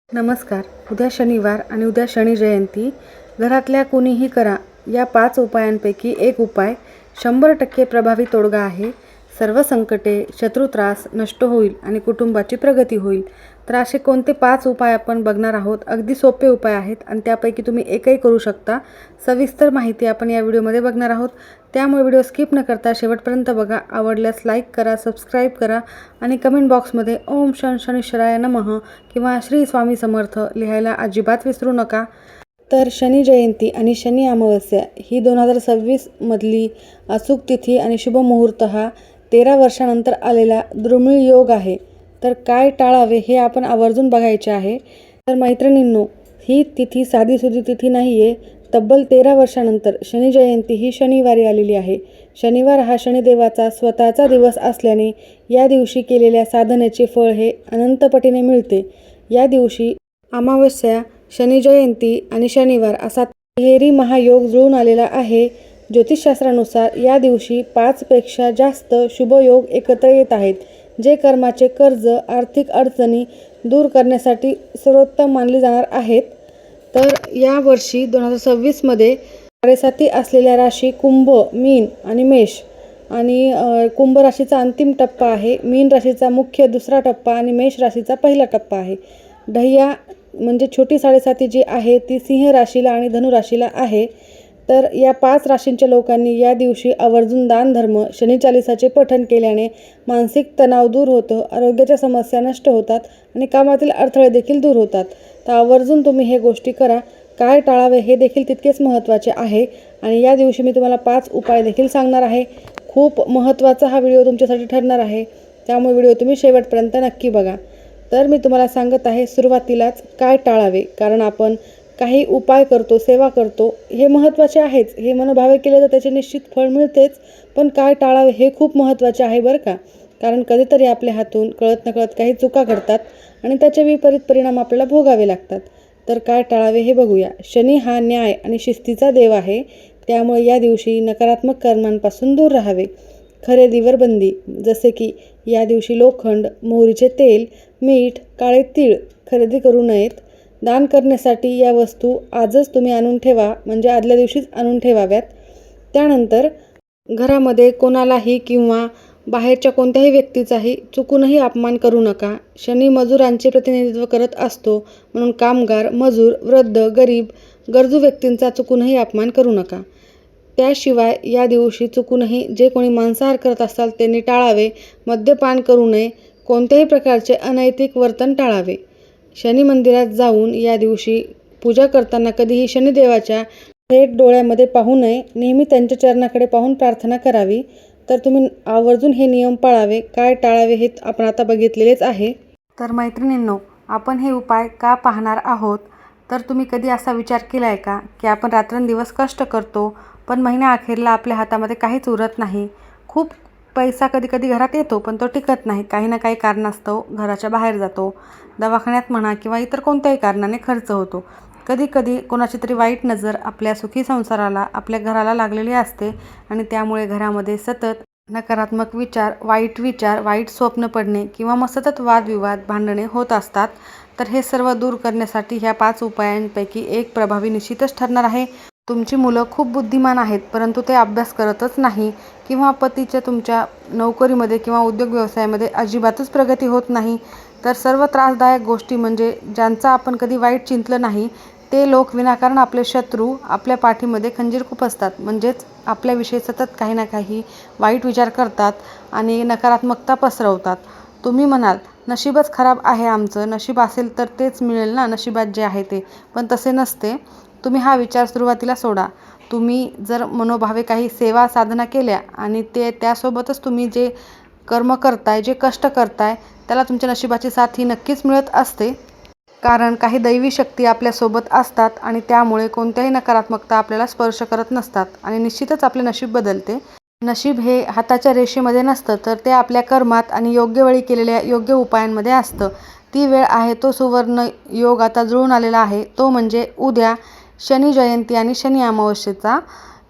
नमस्कार. उद्या शनिवार आणि उद्या शनी जयंती. घरातल्या कुणीही करा या 5 उपायांपैकी एक उपाय 100% प्रभावी तोडगा आहे. सर्व संकटे, शत्रुत्रास नष्ट होईल आणि कुटुंबाची प्रगती होईल. तर असे कोणते 5 उपाय आपण बघणार आहोत. अगदी सोपे उपाय आहेत आणि त्यापैकी तुम्ही एकही करू शकता. सविस्तर माहिती आपण या व्हिडिओमध्ये बघणार आहोत. त्यामुळे व्हिडिओ स्किप न करता शेवटपर्यंत बघा. आवडल्यास लाईक करा, सबस्क्राईब करा आणि कमेंट बॉक्समध्ये ओम शनीश्वराय नमः किंवा श्री स्वामी समर्थ लिहायला अजिबात विसरू नका. तर शनी जयंती आणि शनी अमावस्या ही 2026 मधली अचूक तिथी आणि शुभ मुहूर्त हा 13 वर्षानंतर आलेला दुर्मिळ योग आहे. तर काय टाळावे हे आपण आवर्जून बघायचे आहे. तर मैत्रिणींनो, ही तिथी साधीसुधी तिथी नाही आहे. तब्बल 13 वर्षानंतर शनी जयंती ही शनिवारी आलेली आहे. शनिवार हा शनिदेवाचा स्वतःचा दिवस असल्याने या दिवशी केलेल्या साधनेचे फळ हे अनंतपटीने मिळते. या दिवशी अमावस्या, शनी जयंती आणि शनिवार असा तिहेरी महायोग जुळून आलेला आहे. ज्योतिषशास्त्रानुसार या दिवशी 5 पेक्षा जास्त शुभयोग एकत्र येत आहेत, जे कर्माचे कर्ज, आर्थिक अडचणी दूर करण्यासाठी सर्वोत्तम मानले जाणार आहेत. तर या वर्षी 2026 मध्ये साडेसाती असलेल्या राशी कुंभ, मीन आणि मेष आणि कुंभ राशीचा अंतिम टप्पा आहे. मीन राशीचा मुख्य दुसरा टप्पा आणि मेष राशीचा पहिला टप्पा आहे. ढय्या म्हणजे छोटी साडेसाती जी आहे ती सिंह राशीला आणि धनु राशीला आहे. तर या 5 राशींच्या लोकांनी या दिवशी आवर्जून दानधर्म, शनीचालिसाचे पठण केल्याने मानसिक तणाव दूर होतो, आरोग्याच्या समस्या नष्ट होतात आणि कामातील अडथळे देखील दूर होतात. तर आवर्जून तुम्ही हे गोष्टी करा. काय टाळावे हे देखील तितकेच महत्त्वाचे आहे आणि या दिवशी मी तुम्हाला 5 उपाय देखील सांगणार आहे. खूप महत्त्वाचा हा व्हिडिओ तुमच्यासाठी ठरणार आहे, त्यामुळे व्हिडिओ तुम्ही शेवटपर्यंत नक्की बघा. तर मी तुम्हाला सांगत आहे सुरुवातीलाच काय टाळावे, कारण आपण काही उपाय करतो, सेवा करतो, हे महत्त्वाचे आहेच. हे मनोभावे केले तर त्याचे निश्चित फळ मिळतेच, पण काय टाळावे हे खूप महत्त्वाचे आहे बरं का. कारण कधीतरी आपल्या हातून कळत नकळत काही चुका घडतात आणि त्याचे विपरीत परिणाम आपल्याला भोगावे लागतात. तर काय टाळावे हे बघूया. शनी हा न्याय आणि शिस्तीचा देव आहे, त्यामुळे या दिवशी नकारात्मक कर्मांपासून दूर राहावे. खरेदीवर बंदी, जसे की या दिवशी लोखंड, मोहरीचे तेल, मीठ, काळे तीळ खरेदी करू नयेत. दान करण्यासाठी या वस्तू आजच तुम्ही आणून ठेवा, म्हणजे आदल्या दिवशीच आणून ठेवाव्यात. त्यानंतर घरामध्ये कोणालाही किंवा बाहेरच्या कोणत्याही व्यक्तीचाही चुकूनही अपमान करू नका. शनी मजुरांचे प्रतिनिधित्व करत असतो, म्हणून कामगार, मजूर, वृद्ध, गरीब, गरजू व्यक्तींचा चुकूनही अपमान करू नका. त्याशिवाय या दिवशी चुकूनही जे कोणी मांसाहार करत असाल त्यांनी टाळावे. मद्यपान करू नये. कोणत्याही प्रकारचे अनैतिक वर्तन टाळावे. शनी मंदिरात जाऊन या दिवशी पूजा करताना कधीही शनिदेवाच्या थेट डोळ्यामध्ये पाहू नये. नेहमी त्यांच्या चरणाकडे पाहून प्रार्थना करावी. तर तुम्ही आवर्जून हे नियम पाळावे. काय टाळावे हे आपण आता बघितलेलेच आहे. तर मैत्रिणींनो, आपण हे उपाय का पाहणार आहोत, तर तुम्ही कधी असा विचार केला आहे का की आपण रात्रंदिवस कष्ट करतो, पण महिन्या अखेरला आपल्या हातामध्ये काहीच उरत नाही. खूप पैसा कधी कधी घरात येतो, पण तो टिकत नाही. काही ना काही कारणास्तव घराच्या बाहेर जातो, दवाखान्यात म्हणा किंवा इतर कोणत्याही कारणाने खर्च होतो. कधी कधी कोणाची तरी वाईट नजर आपल्या सुखी संसाराला, आपल्या घराला लागलेली असते आणि त्यामुळे घरामध्ये सतत नकारात्मक विचार, वाईट स्वप्न पडणे किंवा मग सतत वादविवाद, भांडणे होत असतात. तर हे सर्व दूर करण्यासाठी ह्या 5 उपायांपैकी एक प्रभावी निश्चितच ठरणार आहे. तुमची मुलं खूप बुद्धिमान आहेत, परंतु ते अभ्यास करतच नाही किंवा पतीच्या तुमच्या नोकरीमध्ये किंवा उद्योग व्यवसायामध्ये अजिबातच प्रगती होत नाही. तर सर्व त्रासदायक गोष्टी म्हणजे ज्यांचा आपण कधी वाईट चिंतलं नाही ते लोक विनाकारण आपले शत्रू आपल्या पाठीमध्ये खंजीर खुपसतात. म्हणजेच आपल्याविषयी सतत काही ना काही वाईट विचार करतात आणि नकारात्मकता पसरवतात. तुम्ही म्हणाल नशीबच खराब आहे आमचं, नशीब असेल तर तेच मिळेल ना, नशिबात जे आहे ते. पण तसे नसते. तुम्ही हा विचार सुरुवातीला सोडा. तुम्ही जर मनोभावे काही सेवा साधना केल्या आणि त्यासोबतच तुम्ही जे कर्म करताय, जे कष्ट करताय, त्याला तुमच्या नशिबाची साथ ही नक्कीच मिळत असते. कारण काही दैवी शक्ती आपल्यासोबत असतात आणि त्यामुळे कोणत्याही नकारात्मकता आपल्याला स्पर्श करत नसतात आणि निश्चितच आपले नशीब बदलते. नशीब हे हाताच्या रेषेमध्ये नसतं, तर ते आपल्या कर्मात आणि योग्य वेळी केलेल्या योग्य उपायांमध्ये असतं. ती वेळ आहे, तो सुवर्ण योग आता जुळून आलेला आहे. तो म्हणजे उद्या शनी जयंती आणि शनी अमावस्येचा.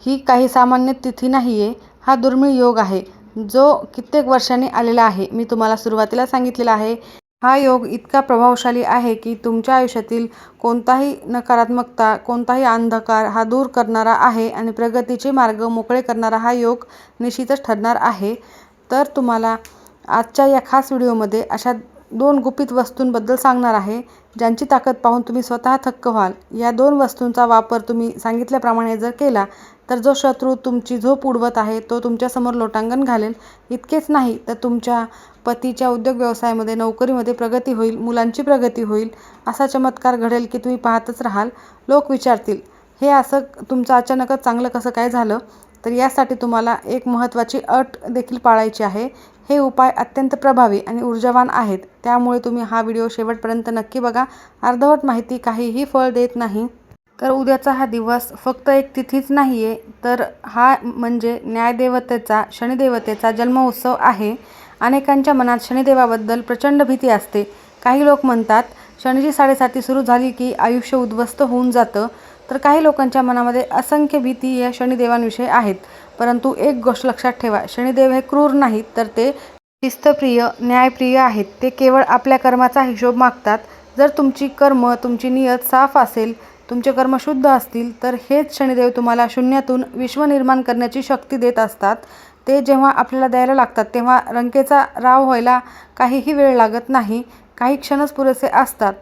ही काही सामान्य तिथी नाही आहे, हा दुर्मिळ योग आहे, जो कित्येक वर्षांनी आलेला आहे. मी तुम्हाला सुरुवातीला सांगितलेलं आहे हा योग इतका प्रभावशाली आहे की तुमच्या आयुष्यातील कोणताही नकारात्मकता, कोणताही अंधकार हा दूर करणारा आहे आणि प्रगतीचे मार्ग मोकळे करणारा हा योग निश्चितच ठरणार आहे. तर तुम्हाला आजच्या या खास व्हिडिओमध्ये अशा 2 गुपित वस्तूंबद्दल सांगणार आहे, ज्यांची ताकद पाहून तुम्ही स्वतः थक्क व्हाल. या 2 वस्तूंचा वापर तुम्ही सांगितल्याप्रमाणे जर केला, तर जो शत्रू तुमची झोप उडवत आहे, तो तुमच्यासमोर लोटांगण घालेल. इतकेच नाही, तर तुमच्या पतीच्या उद्योग व्यवसायामध्ये, नोकरीमध्ये प्रगती होईल, मुलांची प्रगती होईल. असा चमत्कार घडेल की तुम्ही पाहतच राहाल. लोक विचारतील, हे असं तुमचं अचानकच चांगलं कसं काय झालं? तर यासाठी तुम्हाला एक महत्त्वाची अट देखील पाळायची आहे. हे उपाय अत्यंत प्रभावी आणि ऊर्जावान आहेत. त्यामुळे तुम्ही हा व्हिडिओ शेवटपर्यंत नक्की बघा. अर्धवट माहिती काहीही फळ देत नाही. तर उद्याचा हा दिवस फक्त एक तिथीच नाही आहे, तर हा म्हणजे न्यायदेवतेचा, शनिदेवतेचा जन्मोत्सव आहे. अनेकांच्या मनात शनिदेवाबद्दल प्रचंड भीती असते. काही लोक म्हणतात, शनीची साडेसाती सुरू झाली की आयुष्य उद्ध्वस्त होऊन जातं. तर काही लोकांच्या मनामध्ये असंख्य भीती या शनिदेवांविषयी आहेत. परंतु एक गोष्ट लक्षात ठेवा, शनिदेव हे क्रूर नाहीत, तर ते शिस्तप्रिय, न्यायप्रिय आहेत. ते केवळ आपल्या कर्माचा हिशोब मागतात. जर तुमची कर्म, तुमची नियत साफ असेल, तुमचे कर्म शुद्ध असतील, तर हेच शनिदेव तुम्हाला शून्यातून विश्व निर्माण करण्याची शक्ती देत असतात. ते जेव्हा आपल्याला द्यायला लागतात, तेव्हा रंकेचा राव व्हायला काहीही वेळ लागत नाही. काही क्षणच पुरेसे असतात.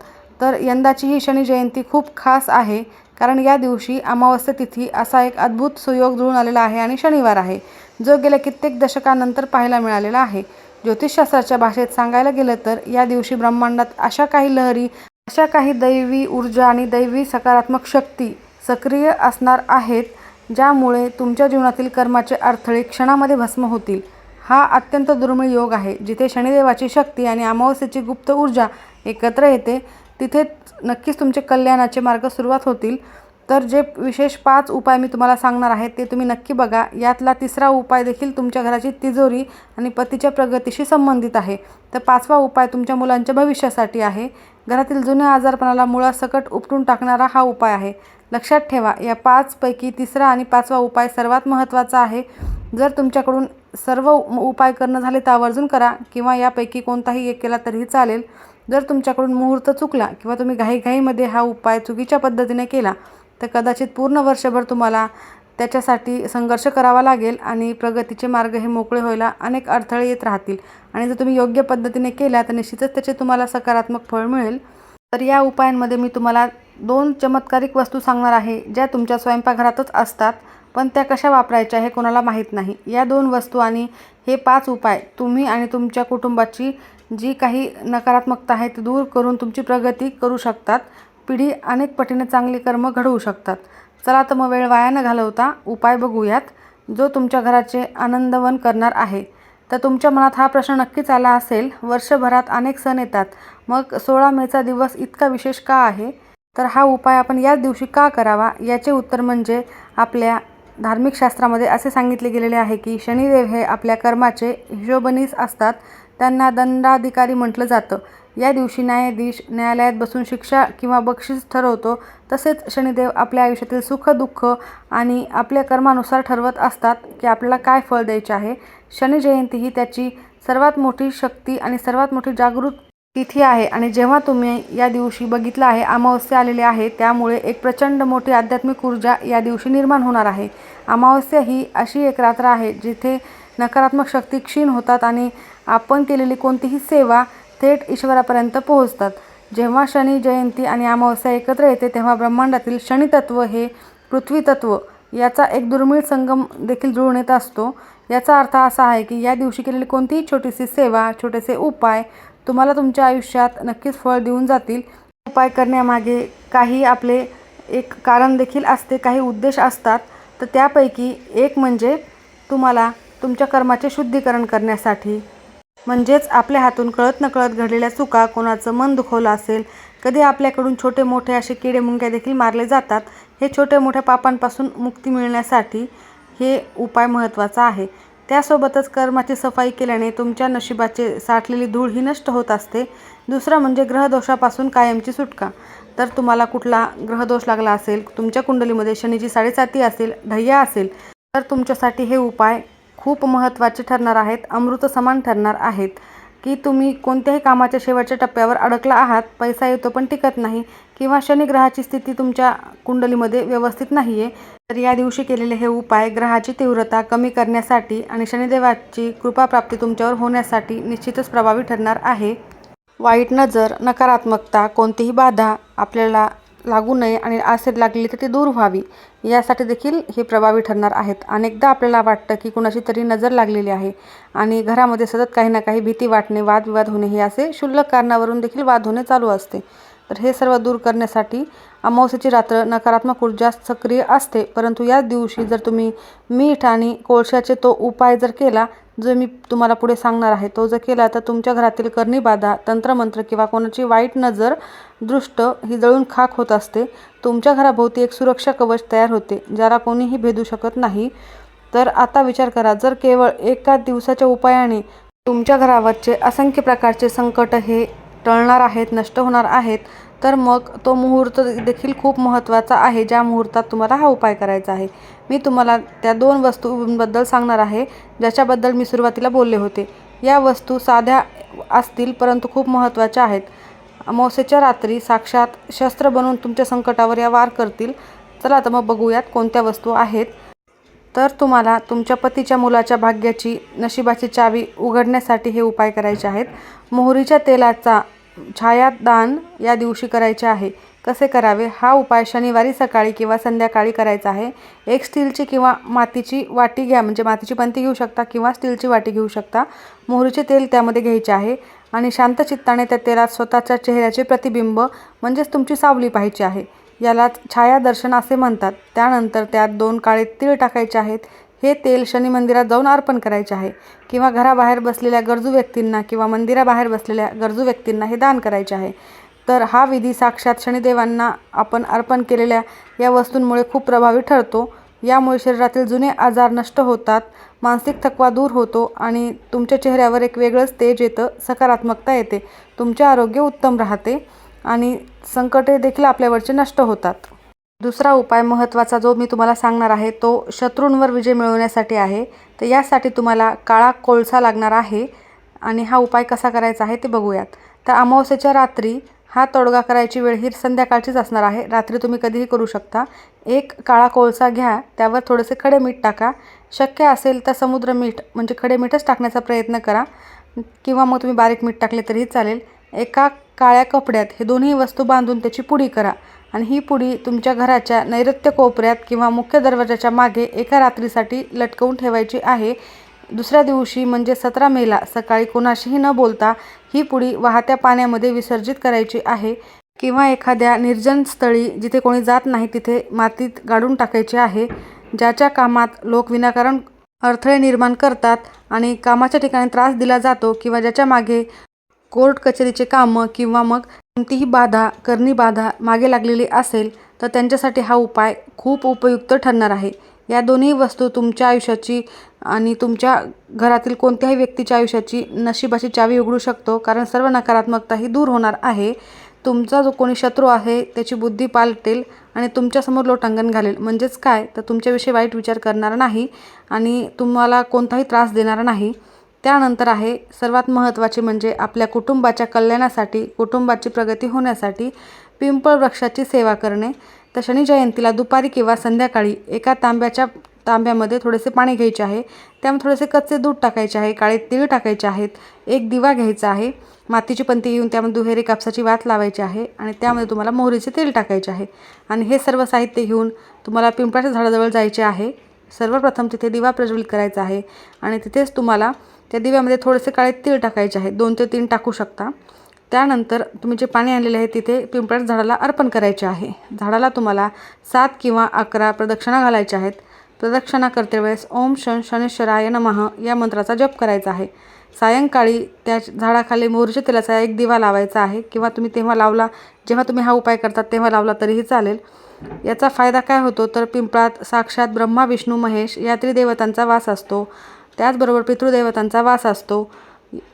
तर यंदाची ही शनी जयंती खूप खास आहे, कारण या दिवशी अमावस्या तिथी असा एक अद्भुत सुयोग जुळून आलेला आहे आणि शनिवार आहे, जो गेल्या कित्येक दशकांनंतर पाहायला मिळालेला आहे. ज्योतिषशास्त्राच्या भाषेत सांगायला गेलं तर या दिवशी ब्रह्मांडात अशा काही लहरी, अशा काही दैवी ऊर्जा आणि दैवी सकारात्मक शक्ती सक्रिय असणार आहेत, ज्यामुळे तुमच्या जीवनातील कर्माचे अडथळे क्षणामध्ये भस्म होतील. हा अत्यंत दुर्मिळ योग आहे. जिथे शनिदेवाची शक्ती आणि अमावस्येची गुप्त ऊर्जा एकत्र येते, तिथे नक्कीच तुमचे कल्याणाचे मार्ग सुरुवात होतील. तर जे विशेष 5 उपाय मी तुम्हाला सांगणार आहे, ते तुम्ही नक्की बघा. यातला 3रा उपाय देखील तुमच्या घराची तिजोरी आणि पतीच्या प्रगतीशी संबंधित आहे. तर 5वा उपाय तुमच्या मुलांच्या भविष्यासाठी आहे. घरातील जुन्या आजारपणाला मुळासकट उपटून टाकणारा हा उपाय आहे. लक्षात ठेवा, या 5 पैकी 3रा आणि 5वा उपाय सर्वात महत्त्वाचा आहे. जर तुमच्याकडून सर्व उपाय करणं झाले तर आवर्जून करा, किंवा यापैकी कोणताही एक केला तरीही चालेल. जर तुमच्याकडून मुहूर्त चुकला किंवा तुम्ही घाईघाईमध्ये हा उपाय चुकीच्या पद्धतीने केला, तर कदाचित पूर्ण वर्षभर तुम्हाला त्याच्यासाठी संघर्ष करावा लागेल आणि प्रगतीचे मार्ग हे मोकळे व्हायला अनेक अडथळे येत राहतील. आणि जर तुम्ही योग्य पद्धतीने केल्या, तर निश्चितच त्याचे तुम्हाला सकारात्मक फळ मिळेल. तर या उपायांमध्ये मी तुम्हाला 2 चमत्कारिक वस्तू सांगणार आहे, ज्या तुमच्या स्वयंपाकघरातच असतात, पण त्या कशा वापरायच्या हे कोणाला माहीत नाही. या 2 वस्तू आणि हे 5 उपाय तुम्ही आणि तुमच्या कुटुंबाची जी काही नकारात्मकता आहे ती दूर करून तुमची प्रगती करू शकतात. पिढी अनेक पटीने चांगली कर्म घडवू शकतात. चला तर मग वेळ वाया न घालवता उपाय बघूयात, जो तुमच्या घराचे आनंदवन करणार आहे. तर तुमच्या मनात हा प्रश्न नक्कीच आला असेल, वर्षभरात अनेक सण येतात, मग 16 मेचा दिवस इतका विशेष का आहे? तर हा उपाय आपण याच दिवशी का करावा? याचे उत्तर म्हणजे, आपल्या धार्मिक शास्त्रामध्ये असे सांगितले गेलेले आहे की शनिदेव हे आपल्या कर्माचे हिशोबनीस असतात. त्यांना दंडाधिकारी म्हटलं जातं. या दिवशी न्यायाधीश न्यायालयात बसून शिक्षा किंवा बक्षीस ठरवतो. तसेच शनिदेव आपल्या आयुष्यातील सुख दुःख आणि आपल्या कर्मानुसार ठरवत असतात की आपल्याला काय फळ द्यायचे आहे. शनी जयंती ही त्याची सर्वात मोठी शक्ती आणि सर्वात मोठी जागृत तिथी आहे. आणि जेव्हा तुम्ही या दिवशी बघितलं आहे, अमावस्या आलेली आहे, त्यामुळे एक प्रचंड मोठी आध्यात्मिक ऊर्जा या दिवशी निर्माण होणार आहे. अमावस्या ही अशी एक रात्र आहे जिथे नकारात्मक शक्ती क्षीण होतात आणि आपण केलेली कोणतीही सेवा थेट ईश्वरापर्यंत पोहोचतात. जेव्हा शनी जयंती आणि अमावस्या एकत्र येते, तेव्हा ब्रह्मांडातील शनितत्व हे पृथ्वीतत्व याचा एक दुर्मिळ संगम देखील जुळून येत असतो. याचा अर्थ असा आहे की या दिवशी केलेली कोणतीही छोटीशी सेवा, छोटेसे उपाय तुम्हाला तुमच्या आयुष्यात नक्कीच फळ देऊन जातील. उपाय करण्यामागे काही आपले एक कारण देखील असते, काही उद्देश असतात. तर त्यापैकी एक म्हणजे तुम्हाला तुमच्या कर्माचे शुद्धीकरण करण्यासाठी, म्हणजेच आपल्या हातून कळत नकळत घडलेल्या चुका, कोणाचं मन दुखवलं असेल, कधी आपल्याकडून छोटे मोठे असे किडे मुंग्या देखील मारले जातात, हे छोट्या मोठ्या पापांपासून मुक्ती मिळण्यासाठी हे उपाय महत्त्वाचा आहे. त्यासोबतच कर्माची सफाई केल्याने तुमच्या नशिबाचे साठलेली धूळ ही नष्ट होत असते. दुसरं म्हणजे ग्रहदोषापासून कायमची सुटका. तर तुम्हाला कुठला ग्रहदोष लागला असेल, तुमच्या कुंडलीमध्ये शनीची साडेसाती असेल, ढय्या असेल, तर तुमच्यासाठी हे उपाय खूप महत्त्वाचे ठरणार आहेत, अमृत समान ठरणार आहेत. की तुम्ही कोणत्याही कामाच्या शेवटच्या टप्प्यावर अडकला आहात, पैसा येतो पण टिकत नाही, किंवा शनिग्रहाची स्थिती तुमच्या कुंडलीमध्ये व्यवस्थित नाही आहे, तर या दिवशी केलेले हे उपाय ग्रहाची तीव्रता कमी करण्यासाठी आणि शनिदेवाची कृपाप्राप्ती तुमच्यावर होण्यासाठी निश्चितच प्रभावी ठरणार आहे. वाईट नजर, नकारात्मकता, कोणतीही बाधा आपल्याला लागू नये आणि असेल लागली तर ती दूर व्हावी, यासाठी देखील हे प्रभावी ठरणार आहेत. अनेकदा आपल्याला वाटतं की कुणाची तरी नजर लागलेली आहे आणि घरामध्ये सतत काही ना काही भीती वाटणे, वादविवाद होणे, हे असे क्षुल्लक कारणावरून देखील वाद होणे चालू असते. तर हे सर्व दूर करण्यासाठी अमावस्येची रात्र नकारात्मक ऊर्जा सक्रिय असते, परंतु याच दिवशी जर तुम्ही मीठ आणि कोळशाचे तो उपाय जर केला, जो मी तुम्हाला पुढे सांगणार आहे, तो जर केला तर तुमच्या घरातील करणी बाधा, तंत्रमंत्र किंवा कोणाची वाईट नजर, दृष्ट ही जळून खाक होत असते. तुमच्या घराभोवती एक सुरक्षा कवच तयार होते, ज्याला कोणीही भेदू शकत नाही. तर आता विचार करा, जर केवळ एका दिवसाच्या उपायाने तुमच्या घरावरचे असंख्य प्रकारचे संकट हे टळणार आहेत, नष्ट होणार आहेत, तर मग तो मुहूर्त देखील खूप महत्त्वाचा आहे, ज्या मुहूर्तात तुम्हाला हा उपाय करायचा आहे. मी तुम्हाला त्या 2 वस्तूंबद्दल सांगणार आहे, ज्याच्याबद्दल मी सुरुवातीला बोलले होते. या वस्तू साध्या असतील परंतु खूप महत्त्वाच्या आहेत. अमावस्येच्या रात्री साक्षात शस्त्र बनवून तुमच्या संकटावर या वार करतील. चला तर मग बघूयात कोणत्या वस्तू आहेत. तर तुम्हाला तुमच्या पतीच्या मुलाच्या भाग्याची, नशिबाची चावी उघडण्यासाठी हे उपाय करायचे आहेत. मोहरीच्या तेलाचा छायादान या दिवशी करायचे आहे. कसे करावे? हा उपाय शनिवारी सकाळी किंवा संध्याकाळी करायचा आहे. एक स्टीलची किंवा मातीची वाटी घ्या, म्हणजे मातीची पंती घेऊ शकता किंवा स्टीलची वाटी घेऊ शकता. मोहरीचे तेल त्यामध्ये घ्यायचे आहे आणि शांत चित्ताने त्या तेलात स्वतःच्या चेहऱ्याचे प्रतिबिंब, म्हणजेच तुमची सावली पाहायची आहे. यालाच छायादर्शन असे म्हणतात. त्यानंतर त्यात 2 काळे तीळ टाकायचे आहेत. हे तेल शनी मंदिरात जाऊन अर्पण करायचे आहे किंवा घराबाहेर बसलेल्या गरजू व्यक्तींना किंवा मंदिराबाहेर बसलेल्या गरजू व्यक्तींना हे दान करायचे आहे. तर हा विधी साक्षात शनिदेवांना आपण अर्पण केलेल्या या वस्तूंमुळे खूप प्रभावी ठरतो. यामुळे शरीरातील जुने आजार नष्ट होतात, मानसिक थकवा दूर होतो आणि तुमच्या चेहऱ्यावर एक वेगळंच तेज येतं, सकारात्मकता येते, तुमचे आरोग्य उत्तम राहते आणि संकटे देखील आपल्यावरचे नष्ट होतात. दुसरा उपाय महत्त्वाचा जो मी तुम्हाला सांगणार आहे, तो शत्रूंवर विजय मिळवण्यासाठी आहे. तर यासाठी तुम्हाला काळा कोळसा लागणार आहे आणि हा उपाय कसा करायचा आहे ते बघूयात. तर अमावस्येच्या रात्री हा तोडगा करायची वेळ ही संध्याकाळचीच असणार आहे. रात्री तुम्ही कधीही करू शकता. एक काळा कोळसा घ्या, त्यावर थोडेसे खडे मीठ टाका. शक्य असेल तर समुद्र मीठ, म्हणजे खडे मीठच टाकण्याचा प्रयत्न करा किंवा मग तुम्ही बारीक मीठ टाकले तरीही चालेल. एका काळ्या कपड्यात हे दोन्ही वस्तू बांधून त्याची पुडी करा आणि ही पुडी तुमच्या घराच्या नैऋत्य कोपऱ्यात किंवा मुख्य दरवाजाच्या मागे एका रात्रीसाठी लटकवून ठेवायची आहे. दुसऱ्या दिवशी म्हणजे 17 मेला सकाळी कोणाशीही न बोलता ही पुडी वाहत्या पाण्यामध्ये विसर्जित करायची आहे किंवा एखाद्या निर्जन स्थळी, जिथे कोणी जात नाही, तिथे मातीत गाडून टाकायची आहे. ज्याच्या कामात लोक विनाकारण अडथळे निर्माण करतात आणि कामाच्या ठिकाणी त्रास दिला जातो किंवा ज्याच्या मागे कोर्ट कचेरीचे कामं किंवा मग कोणतीही बाधा, करणी बाधा मागे लागलेली असेल, तर त्यांच्यासाठी हा उपाय खूप उपयुक्त ठरणार आहे. या दोन्ही वस्तू तुमच्या आयुष्याची आणि तुमच्या घरातील कोणत्याही व्यक्तीच्या आयुष्याची नशिबाची चावी उघडू शकतो, कारण सर्व नकारात्मकता ही दूर होणार आहे. तुमचा जो कोणी शत्रू आहे त्याची बुद्धी पालटेल आणि तुमच्यासमोर लोटांगण घालेल. म्हणजेच काय, तर तुमच्याविषयी वाईट विचार करणार नाही आणि तुम्हाला कोणताही त्रास देणार नाही. त्यानंतर आहे सर्वात महत्त्वाचे, म्हणजे आपल्या कुटुंबाच्या कल्याणासाठी, कुटुंबाची प्रगती होण्यासाठी पिंपळ वृक्षाची सेवा करणे. तर शनी जयंतीला दुपारी किंवा संध्याकाळी एका तांब्यामध्ये थोडेसे पाणी घ्यायचे आहे. त्यामध्ये थोडेसे कच्चे दूध टाकायचे आहे, काळे तीळ टाकायचे आहेत, एक दिवा घ्यायचा आहे, मातीची पंती घेऊन त्यामध्ये दुहेरी कापसाची वात लावायची आहे आणि त्यामध्ये तुम्हाला मोहरीचे तेल टाकायचे आहे आणि हे सर्व साहित्य घेऊन तुम्हाला पिंपळाच्या झाडाजवळ जायचे आहे. सर्वप्रथम तिथे दिवा प्रज्वलित करायचा आहे आणि तिथेच तुम्हाला त्या दिव्यामध्ये थोडेसे काळे तीळ टाकायचे आहे, 2 ते 3 टाकू शकता. त्यानंतर तुम्ही जे पाणी आणलेले आहे तिथे पिंपळाच्या झाडाला अर्पण करायचे आहे. झाडाला तुम्हाला 7 किंवा 11 प्रदक्षिणा घालायच्या आहेत. प्रदक्षिणा करते वेळेस ओम शनेश्वराय नमः या मंत्राचा जप करायचा आहे. सायंकाळी त्या झाडाखाली मोहरीच्या तेलाचा एक दिवा लावायचा आहे किंवा तुम्ही तेव्हा लावला, जेव्हा तुम्ही हा उपाय करतात तेव्हा लावला तरीही चालेल. याचा फायदा काय होतो, तर पिंपळात साक्षात ब्रह्मा, विष्णू, महेश या त्रिदेवतांचा वास असतो. त्याचबरोबर पितृदेवतांचा वास असतो.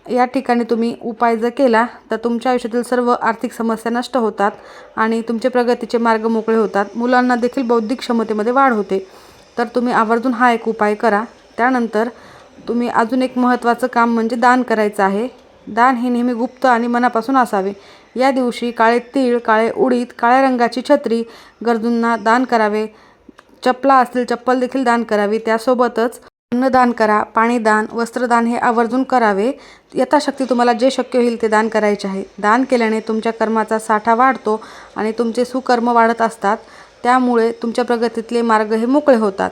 या ठिकाणी तुम्ही उपाय जर केला तर तुमच्या आयुष्यातील सर्व आर्थिक समस्या नष्ट होतात आणि तुमचे प्रगतीचे मार्ग मोकळे होतात. मुलांना देखील बौद्धिक क्षमतेमध्ये वाढ होते. तर तुम्ही आवर्जून हा एक उपाय करा. त्यानंतर तुम्ही अजून एक महत्त्वाचं काम म्हणजे दान करायचं आहे. दान हे नेहमी गुप्त आणि मनापासून असावे. या दिवशी काळे तीळ, काळे उडीद, काळ्या रंगाची छत्री गरजूंना दान करावे. चपला असतील चप्पल देखील दान करावी. त्यासोबतच अन्नदान करा, पाणीदान, वस्त्रदान हे आवर्जून करावे. यथाशक्ती तुम्हाला जे शक्य होईल ते दान करायचे आहे. दान केल्याने तुमच्या कर्माचा साठा वाढतो आणि तुमचे सुकर्म वाढत असतात. त्यामुळे तुमच्या प्रगतीतले मार्ग हे मोकळे होतात.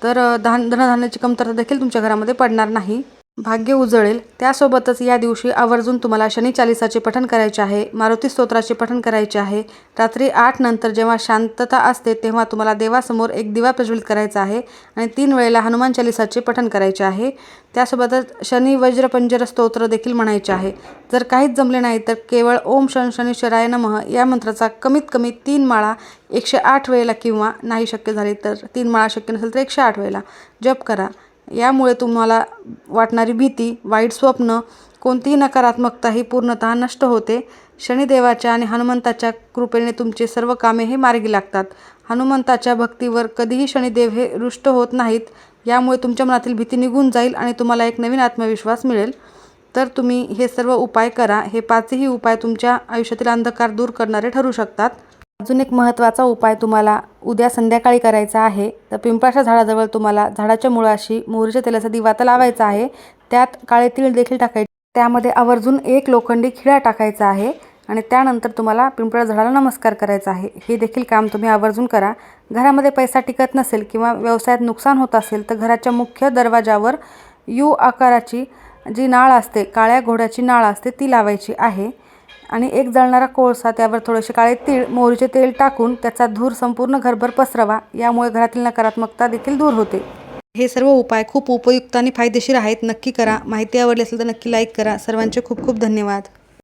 तर धनधान्याची कमतरता देखील तुमच्या घरामध्ये पडणार नाही. भाग्य उजळेल. त्यासोबतच या दिवशी आवर्जून तुम्हाला शनी चालीसाचे पठण करायचे आहे, मारुती स्तोत्राचे पठण करायचे आहे. रात्री 8 नंतर जेव्हा शांतता असते तेव्हा तुम्हाला देवासमोर एक दिवा प्रज्वलित करायचा आहे आणि 3 वेळेला हनुमान चालीसाचे पठण करायचे आहे. त्यासोबतच शनी वज्रपंजर स्तोत्र देखील म्हणायचे आहे. जर काहीच जमले नाही तर केवळ ओम शं शनीश्वराय नमः या मंत्राचा कमीत कमी 3 माळा 108 वेळेला किंवा नाही शक्य झाले तर 3 माळा शक्य नसेल तर 108 वेळेला जप करा. यामुळे तुम्हाला वाटणारी भीती, वाईट स्वप्न, कोणतीही नकारात्मकता ही पूर्णतः नष्ट होते. शनिदेवाच्या आणि हनुमंताच्या कृपेने तुमचे सर्व कामे हे मार्गी लागतात. हनुमंताच्या भक्तीवर कधीही शनिदेव हे रुष्ट होत नाहीत. यामुळे तुमच्या मनातील भीती निघून जाईल आणि तुम्हाला एक नवीन आत्मविश्वास मिळेल. तर तुम्ही हे सर्व उपाय करा. हे 5ही उपाय तुमच्या आयुष्यातील अंधकार दूर करणारे ठरू शकतात. अजून एक महत्त्वाचा उपाय तुम्हाला उद्या संध्याकाळी करायचा आहे. तर पिंपळाच्या झाडाजवळ तुम्हाला झाडाच्या मुळाशी मोहरीच्या तेलाचा दिवा लावायचा आहे. त्यात काळे तीळ देखील टाकायचे. त्यामध्ये आवर्जून एक लोखंडी खिळा टाकायचा आहे आणि त्यानंतर तुम्हाला पिंपळाच्या झाडाला नमस्कार करायचा आहे. हे देखील काम तुम्ही आवर्जून करा. घरामध्ये पैसा टिकत नसेल किंवा व्यवसायात नुकसान होत असेल तर घराच्या मुख्य दरवाजावर यू आकाराची जी नाळ असते, काळ्या घोड्याची नाळ असते ती लावायची आहे आणि एक जळणारा कोळसा, त्यावर थोडेसे काळे तीळ, मोहरीचे तेल टाकून त्याचा धूर संपूर्ण घरभर पसरवा. यामुळे घरातील नकारात्मकता देखील दूर होते. हे सर्व उपाय खूप उपयुक्त आणि फायदेशीर आहेत. नक्की करा. माहिती आवडली असेल तर नक्की लाईक करा. सर्वांचे खूप खूप धन्यवाद.